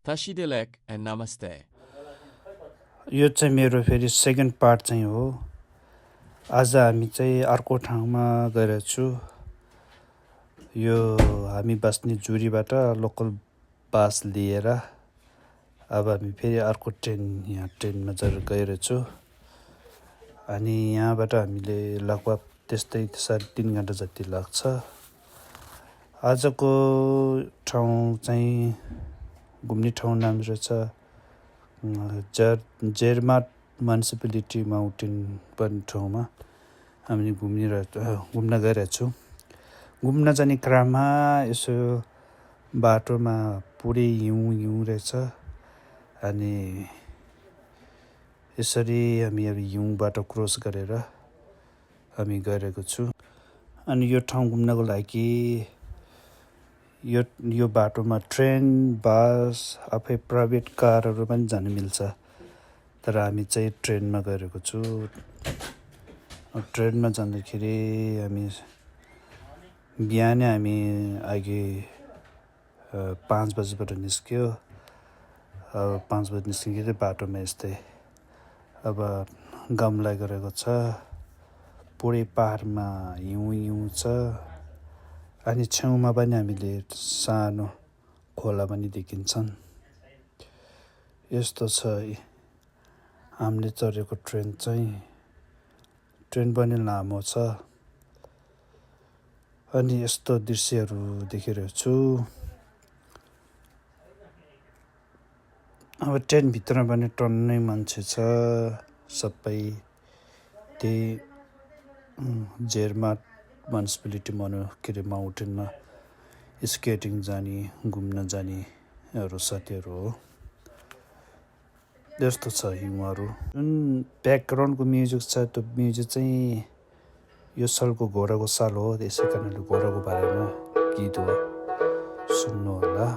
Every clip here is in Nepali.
Tashidilek and Namaste. यो चाहिँ मेरो फेरि सेकेन्ड पार्ट चाहिँ हो। आज हामी चाहिँ अर्को ठाउँमा गएर छु। यो हामी बस्ने जुरीबाट लोकल बस लिएर अब हामी फेरि अर्को यहाँ ट्रेनमा गएर छु। अनि यहाँबाट हामीले लगभग त्यस्तै 3.5 घण्टा जति लाग्छ। आजको ठाउँ चाहिँ घुम्ने ठाउँ नाम रहेछ जेरमाट म्युनिसिपालिटी माउन्टेन भन्ने ठाउँमा हामी घुम्न गइरहेको छु। घुम्न जाने क्रममा यसो बाटोमा पुरै हिउँ रहेछ। अनि यसरी हामी अब हिउँ बाटो क्रस गरेर हामी गइरहेको छु। अनि यो ठाउँ घुम्नको लागि यो बाटोमा ट्रेन, बस, आफै प्राइभेट कारहरू पनि जान मिल्छ। तर हामी चाहिँ ट्रेनमा गइरहेको छु। ट्रेनमा जाँदाखेरि हामी बिहानै हामी अघि 5 बजीबाट निस्क्यो। 5 बजी निस्किँदै बाटोमा यस्तै अब गमला गरेको छ। पुरै पाहाडमा हिउँ छ। अनि छेउमा पनि हामीले सानो खोला पनि देखिन्छन्। यस्तो छ हामीले चढेको ट्रेन पनि लामो छ। अनि यस्तो दृश्यहरू देखिरहेको छु। अब ट्रेनभित्र पनि टन्नै मान्छे छ। सबै त्यही जेरमाट म्युनिसिपालिटी माउन्टेनमा स्केटिङ जाने, घुम्न जानेहरू साथीहरू हो। यस्तो छ हिउँहरू। जुन ब्याकग्राउन्डको म्युजिक छ त्यो म्युजिक चाहिँ यो सालको घोडाको साल हो। त्यसै कारणले घोडाको बारेमा गीत हो, सुन्नु होला।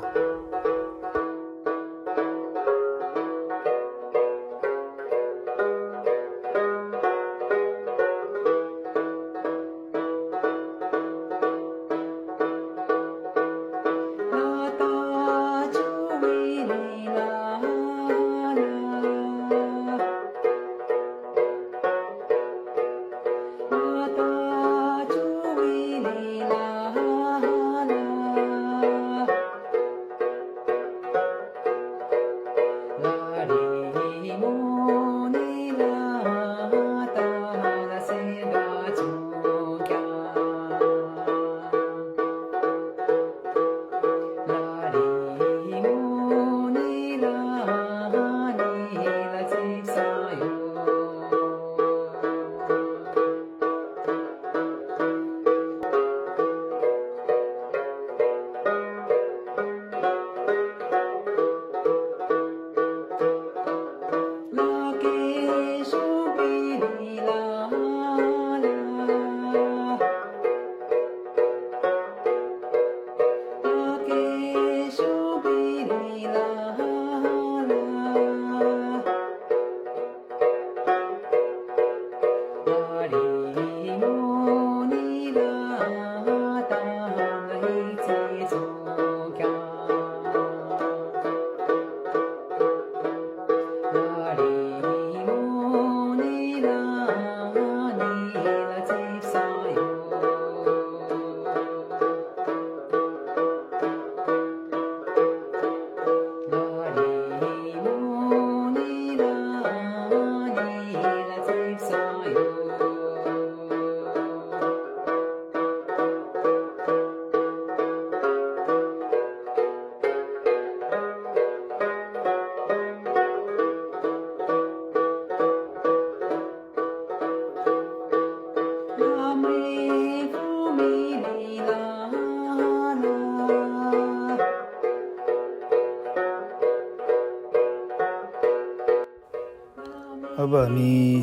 अब हामी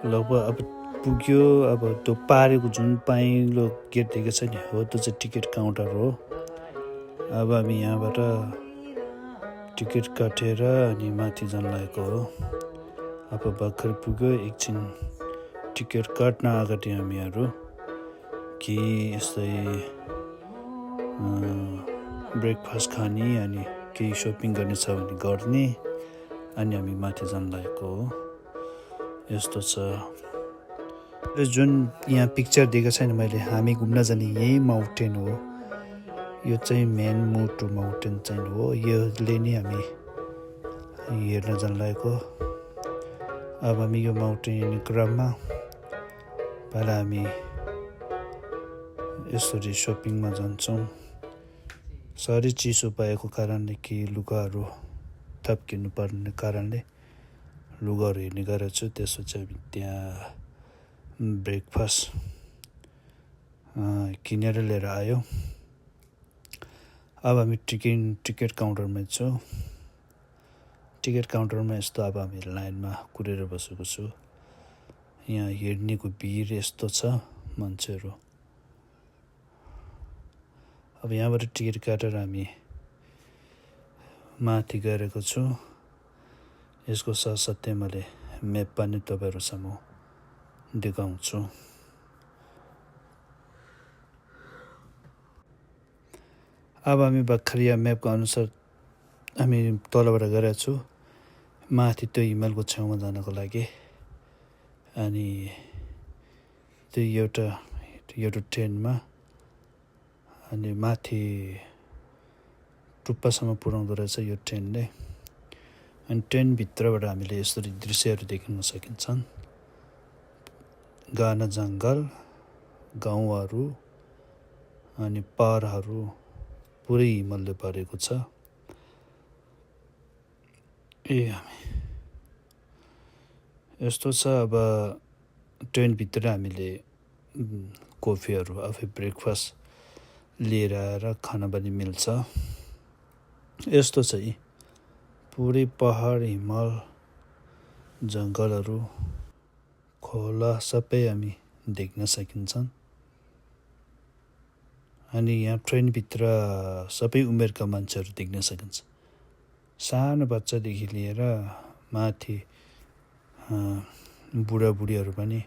लगभग पुग्यो। अब त्यो पारेको जुन पाइलो गेट देखेको छ नि हो, त्यो चाहिँ टिकट काउन्टर हो। अब हामी यहाँबाट टिकट काटेर अनि माथि जान लागेको हो। अब भर्खर पुग्यो। एकछिन टिकट काट्न अगाडि हामीहरू कि यस्तै ब्रेकफास्ट खाने अनि केही सपिङ गर्ने छ भने गर्ने अनि हामी माथि जान लागेको हो। यस्तो छ। र जुन यहाँ पिक्चर दिएको छैन मैले, हामी घुम्न जाने यही माउन्टेन हो। यो चाहिँ मेन मोटु माउन्टेन चाहिँ हो। यसले नै हामी हेर्न जान लागेको। अब हामी यो माउन्टेन हिँड्ने क्रममा पहिला हामी यसरी सपिङमा जान्छौँ। साह्रै चिसो भएको कारणले केही लुगाहरू थप किन्नु पर्ने कारणले लुगाहरू हेर्ने गरेको छु। त्यसपछि हामी त्यहाँ ब्रेकफास्ट किनेर लिएर आयो। अब हामी टिकट काउन्टरमा छौँ। टिकट काउन्टरमा यस्तो अब हामी लाइनमा कुरेर बसेको छु। यहाँ हेर्नेको भिड यस्तो छ मान्छेहरू। अब यहाँबाट टिकट काटेर हामी माथि गएको छु। यसको साथसाथै मैले म्याप पनि तपाईँहरू सामु देखाउँछु। अब हामी भर्खर यहाँ म्यापको अनुसार हामी तलबाट गएको छु माथि त्यो हिमालको छेउमा जानको लागि। अनि त्यो एउटा ट्रेनमा अनि माथि टुप्पासम्म पुर्याउँदो रहेछ यो ट्रेनले। अनि ट्रेनभित्रबाट हामीले यसरी दृश्यहरू देखिन सकिन्छन्। घना जङ्गल, गाउँहरू अनि पहाडहरू पुरै हिमालले भरेको छ। यस्तो छ। अब ट्रेनभित्र हामीले कफीहरू आफै ब्रेकफास्ट लिएर आएर खान पनि मिल्छ। यस्तो चाहिँ पुरै पहाड, हिमाल, जङ्गलहरू, खोला सबै हामी देख्न सकिन्छन्। अनि यहाँ ट्रेनभित्र सबै उमेरका मान्छेहरू देख्न सकिन्छ। सानो बच्चादेखि लिएर माथि बुढाबुढीहरू पनि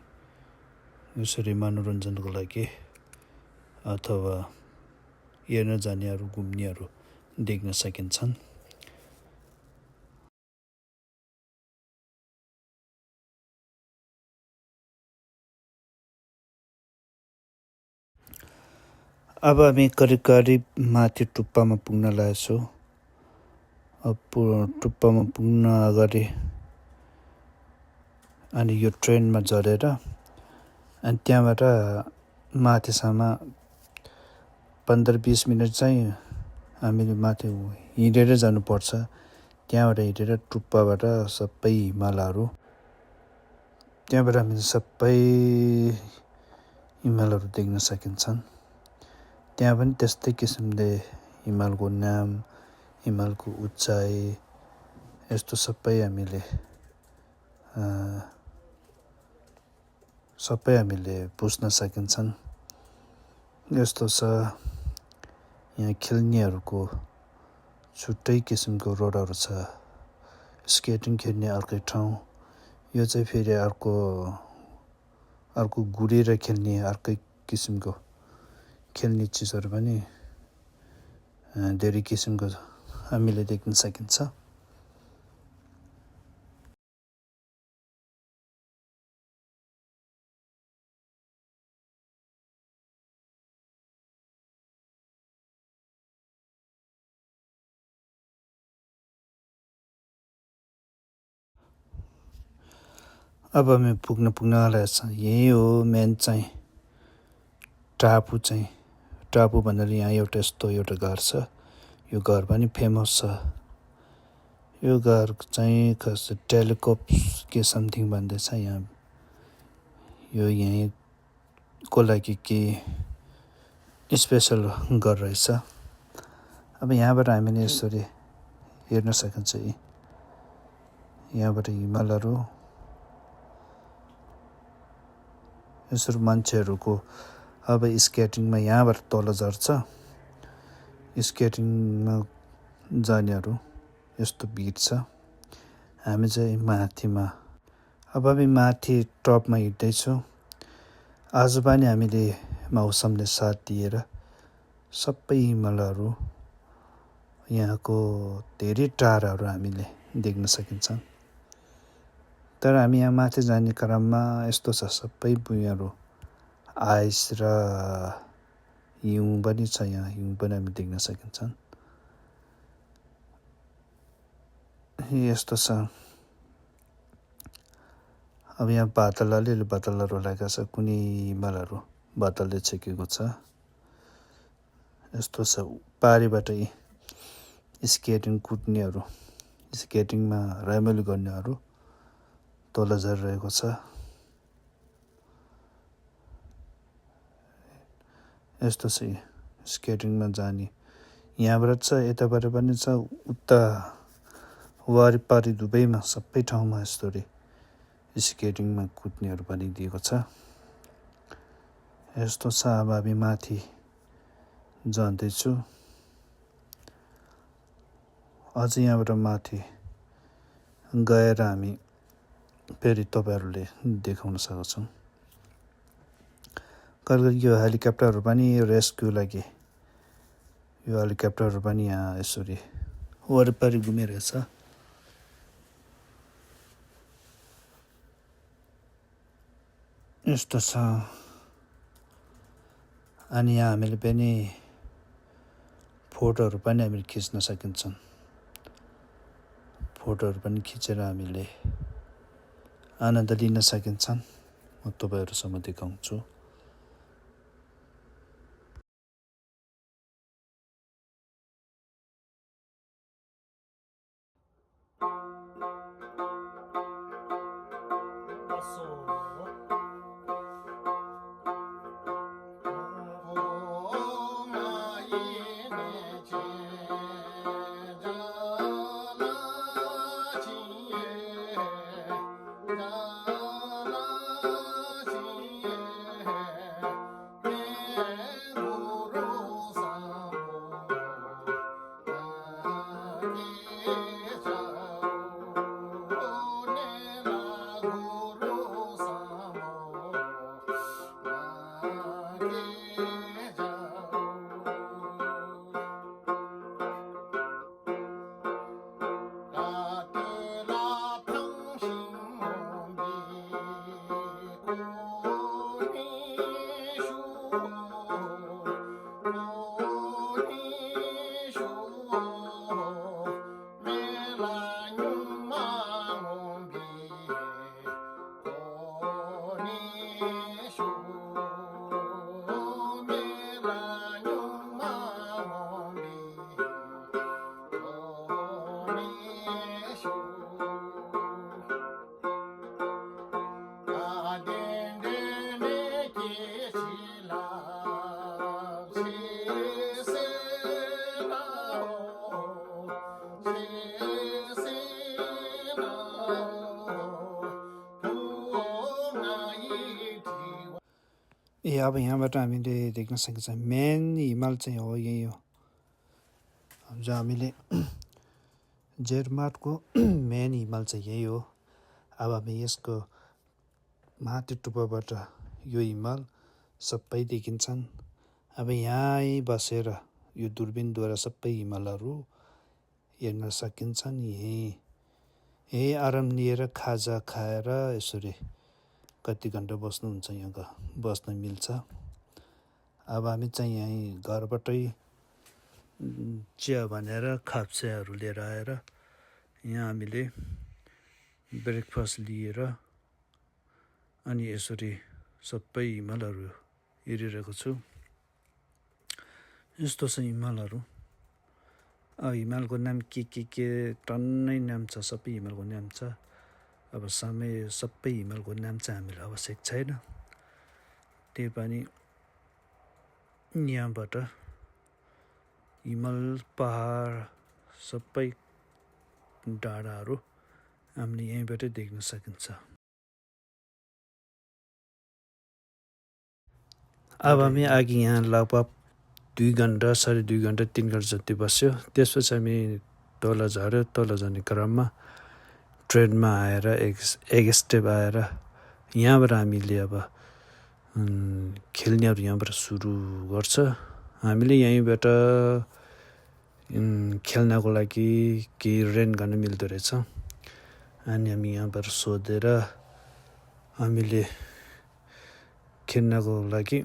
यसरी मनोरञ्जनको लागि अथवा हेर्न जानेहरू, घुम्नेहरू देख्न सकिन्छन्। अब हामी करिब माथि टुप्पामा पुग्न लागेको छौँ। अब टुप्पामा पुग्न अगाडि अनि यो ट्रेनमा झरेर अनि त्यहाँबाट माथिसम्म 15-20 मिनट चाहिँ हामीले माथि हिँडेर जानुपर्छ। त्यहाँबाट हिँडेर टुप्पाबाट सबै हिमालहरू, त्यहाँबाट हामीले सबै हिमालहरू देख्न सकिन्छन्। त्यहाँ पनि त्यस्तै किसिमले हिमालको नाम, हिमालको उचाइ यस्तो सबै हामीले बुझ्न सकिन्छन्। यस्तो छ। यहाँ खेल्नेहरूको छुट्टै किसिमको रोडहरू छ। स्केटिङ खेल्ने अर्कै ठाउँ, यो चाहिँ फेरि अर्को गुडेर खेल्ने अर्कै किसिमको खेल्ने चिजहरू पनि धेरै किसिमको हामीले देख्न सकिन्छ। अब हामी पुग्न आएको छ। यही हो मेन चाहिँ टापु भनेर यहाँ यस्तो एउटा घर छ। यो घर पनि फेमस छ। यो घर चाहिँ खास टेलिस्कोप के समथिङ भन्दैछ। यहाँ यो यहीँको लागि के स्पेसल घर रहेछ। अब यहाँबाट हामीले यसरी हेर्न सकिन्छ। यहाँबाट हिमालहरू, यसरी मान्छेहरूको अब स्केटिङमा यहाँबाट तल झर्छ। स्केटिङमा जानेहरू यस्तो भिड छ। हामी चाहिँ माथिमा, अब हामी माथि टपमा हिँड्दैछौँ। आज पनि हामीले मौसमले साथ दिएर सबै हिमालहरू यहाँको धेरै टारहरू हामीले देख्न सकिन्छ। तर हामी यहाँ माथि जाने क्रममा यस्तो छ, सबै भुइँहरू आइस र हिउँ पनि छ। यहाँ हिउँ पनि हामी देख्न सकिन्छ। यस्तो छ। अब यहाँ बादल अलिअलि बादलहरू लागेको छ, कुनै हिमालहरू बादलले छेकेको छ। यस्तो छ। पारीबाट स्केटिङ कुद्नेहरू, स्केटिङमा रमाइलो गर्नेहरू तल झरिरहेको छ। यस्तो छ। स्केटिङमा जाने यहाँबाट छ, यताबाट पनि छ, उता वारिपारी दुवैमा सबै ठाउँमा यस्तोले स्केटिङमा कुद्नेहरू पनि दिएको छ। यस्तो छ। अब हामी माथि जाँदैछु। अझ यहाँबाट माथि गएर हामी फेरि तपाईँहरूले देखाउन सक्छौँ। कहिले यो हेलिकप्टरहरू पनि रेस्क्यु लागि यो हेलिकप्टरहरू पनि यहाँ यसरी वरिपरि घुमिरहेछ। यस्तो छ। अनि यहाँ हामीले पनि फोटोहरू पनि हामीले खिच्न सकिन्छन्। फोटोहरू पनि खिचेर हामीले आनन्द लिन सकिन्छन्। म तपाईँहरूसँग देखाउँछु। अब यहाँबाट हामीले देख्न सकिन्छ मेन हिमाल चाहिँ हो, यही हो। जो हामीले जेरमाटको मेन हिमाल चाहिँ यही हो। अब हामी यसको माथि टुप्पोबाट यो हिमाल सबै देखिन्छन्। अब यहीँ बसेर यो दूरबीनद्वारा सबै हिमालहरू हेर्न सकिन्छन्। यहीँ आराम लिएर खाजा खाएर यसरी कति घन्टा बस्नुहुन्छ यहाँ बस्न मिल्छ। अब हामी चाहिँ यहीँ घरबाटै चिया भनेर खाप्सेहरू लिएर आएर यहाँ हामीले ब्रेकफास्ट लिएर अनि यसरी सबै हिमालहरू हेरिरहेको छु। यस्तो छ हिमालहरू। अब हिमालको नाम के टन्नै नाम छ, सबै हिमालको नाम छ। अब सबै हिमालको नाम चाहिँ हामीलाई आवश्यक छैन। त्यही पनि यहाँबाट हिमाल पहाड सबै डाँडाहरू हामीले यहीँबाटै देख्न सकिन्छ। अब हामी अघि यहाँ लगभग 2 घन्टा, 2.5 घन्टा, 3 घन्टा जति बस्यो। त्यसपछि हामी तल झऱ्यो। तल जाने क्रममा ट्रेनमा आएर एक स्टेप आएर यहाँबाट हामीले अब खेल्नेहरू यहाँबाट सुरु गर्छ। हामीले यहीँबाट खेल्नको लागि केही रेन्ट गर्न मिल्दो रहेछ अनि हामी यहाँबाट सोधेर हामीले खेल्नको लागि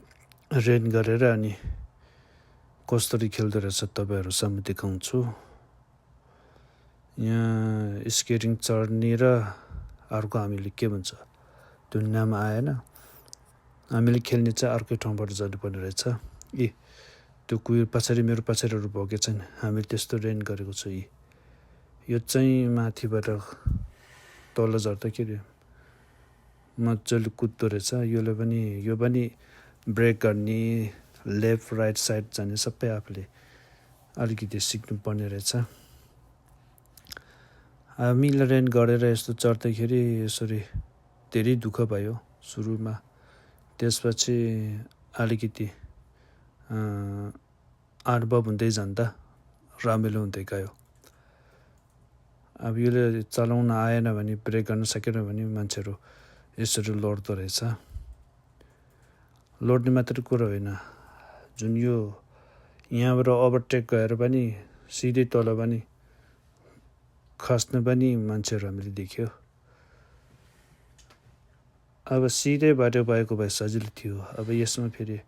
रेन्ट गरेर अनि कसरी खेल्दो रहेछ तपाईँहरूसम्म देखाउँछु। यहाँ स्केटिङ चढ्ने र अर्को हामीले के भन्छ त्यो नाम आएन, हामीले खेल्ने चाहिँ अर्कै ठाउँबाट जानुपर्ने रहेछ। त्यो कुहिर पछाडि मेरो पछाडिहरू भोगे छैन, हामीले त्यस्तो रेन्ट गरेको छु। यो चाहिँ माथिबाट तल झर्दाखेरि मजाले कुद्दो रहेछ। यो पनि ब्रेक गर्ने, लेफ्ट राइट साइड जाने सबै आफूले अलिकति सिक्नुपर्ने रहेछ। हामीले रेन्ट गरेर यस्तो चढ्दाखेरि यसरी धेरै दुःख भयो सुरुमा, त्यसपछि अलिकति अनुभव हुँदै जाँदा रमाइलो हुँदै गयो। अब यसले चलाउन आएन भने, ब्रेक गर्न सकेन भने मान्छेहरू यसरी लड्दो रहेछ। लड्ने मात्रै कुरो होइन, जुन यो यहाँबाट ओभरटेक गएर पनि सिधै तल पनि खस्न पनि मान्छेहरू हामीले देख्यो। अब सिधै बाटो भएको भए सजिलो थियो। अब यसमा फेरि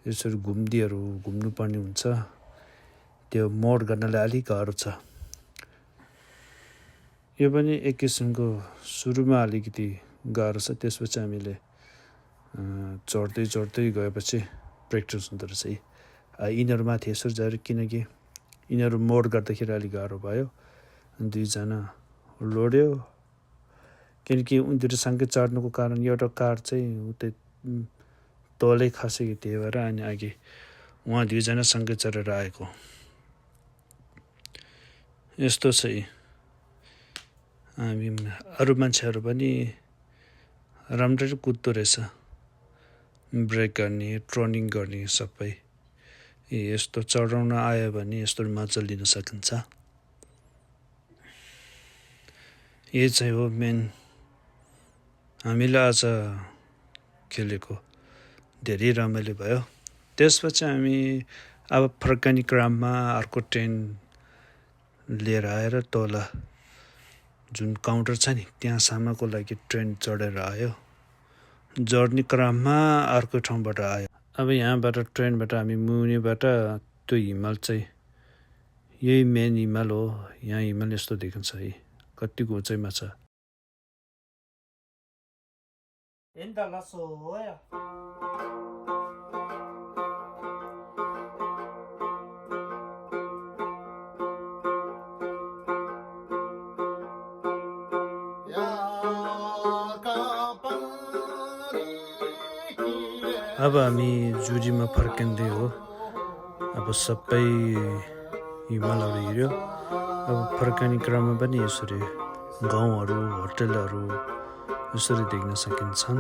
यसरी घुम्दीहरू घुम्नुपर्ने हुन्छ, त्यो मोड गर्नलाई अलिक गाह्रो छ। यो पनि एक किसिमको सुरुमा अलिकति गाह्रो छ, त्यसपछि हामीले चढ्दै गएपछि प्र्याक्टिस हुँदो रहेछ। यिनीहरू माथि यसरी जाएर, किनकि यिनीहरू मोड गर्दाखेरि अलिक गाह्रो भयो, दुईजना लड्यो। किनकि उनीहरूसँगै चढ्नुको कारण एउटा कार चाहिँ उतै तलै खसेको, त्यही भएर अनि अघि उहाँ दुईजना सँगै चढेर आएको। यस्तो चाहिँ हामी अरू मान्छेहरू पनि राम्ररी कुद्दो रहेछ, ब्रेक गर्ने, टर्निङ गर्ने सबै। यस्तो चढाउन आयो भने यस्तो मजा लिन सकिन्छ। यो चाहिँ हो मेन हामीले आज खेलेको, धेरै रमाइलो भयो। त्यसपछि हामी अब फर्कने क्रममा अर्को ट्रेन लिएर आएर तल जुन काउन्टर छ नि त्यहाँसम्मको लागि ट्रेन चढेर आयो। चढ्ने क्रममा अर्को ठाउँबाट आयो। अब यहाँबाट ट्रेनबाट हामी मुनिबाट त्यो हिमाल चाहिँ यही मेन हिमाल हो। यहाँ हिमाल यस्तो देखिन्छ, कतिको उचाइमा छ। अब हामी जुरीमा फर्किँदै हो। अब सबै हिमालहरू हेऱ्यो। अब फर्कने क्रममा पनि यसरी गाउँहरू, होटलहरू यसरी देख्न सकिन्छन्।